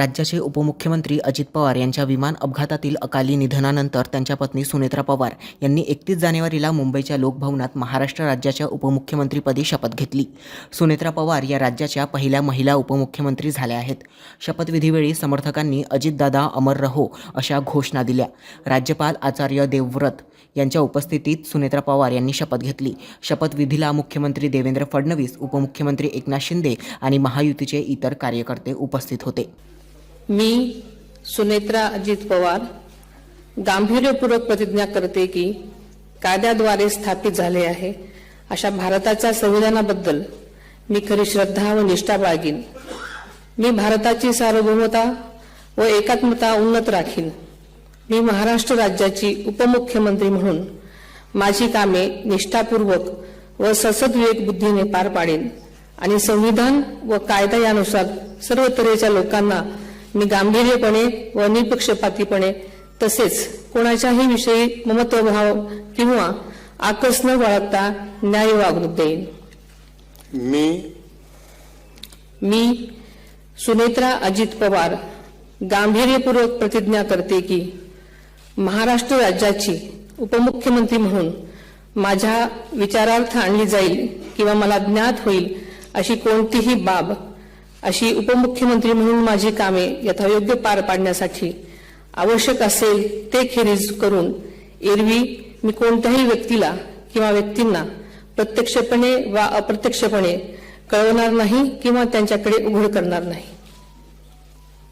राज्याचे उपमुख्यमंत्री अजित पवार यांच्या विमान अपघातातील अकाली निधनानंतर त्यांच्या पत्नी सुनेत्रा पवार यांनी 31 जानेवारीला मुंबईच्या लोकभवनात महाराष्ट्र राज्याच्या उपमुख्यमंत्रीपदी शपथ घेतली। सुनेत्रा पवार या राज्याच्या पहिल्या महिला उपमुख्यमंत्री झाल्या आहेत। शपथविधीवेळी समर्थकांनी अजितदादा अमर रहो अशा घोषणा दिल्या। राज्यपाल आचार्य देवव्रत यांच्या उपस्थितीत सुनेत्रा पवार यांनी शपथ घेतली। शपथविधीला मुख्यमंत्री देवेंद्र फडणवीस, उपमुख्यमंत्री एकनाथ शिंदे आणि महायुतीचे इतर कार्यकर्ते उपस्थित होते। मी सुनेत्रा अजित पवार गांभीर्यपूर्वक प्रतिज्ञा करते की कायद्याद्वारे स्थापित झाले आहे अशा भारताच्या संविधानाबद्दल मी खरी श्रद्धा व निष्ठा बाळगीन। मी भारताची सार्वभौमता व एकात्मता उन्नत राखीन। मी महाराष्ट्र राज्याची उपमुख्यमंत्री म्हणून माझी कामे निष्ठापूर्वक व ससद्विवेक बुद्धीने पार पाडेन आणि संविधान व कायदा यानुसार सर्व तऱ्हेच्या लोकांना मी गांभीर्यपणे व निपक्षपातीपणे तसेच कोणाच्याही विषयी ममत्वभाव किंवा आकस न बाळगता न्याय वागणूक देईन। मी सुनेत्रा अजित पवार गांभीर्यपूर्वक प्रतिज्ञा करते की महाराष्ट्र राज्याची उपमुख्यमंत्री म्हणून माझ्या विचारार्थ आणली जाईल किंवा मला ज्ञात होईल अशी कोणतीही बाब अशी उपमुख्यमंत्री म्हणून माझी कामे यथायोग्य पार पाडण्यासाठी आवश्यक असेल ते खेरीज करून एरवी मी कोणत्याही व्यक्तीला किंवा व्यक्तींना प्रत्यक्षपणे वा अप्रत्यक्षपणे कळवणार नाही किंवा त्यांच्याकडे उघड करणार नाही।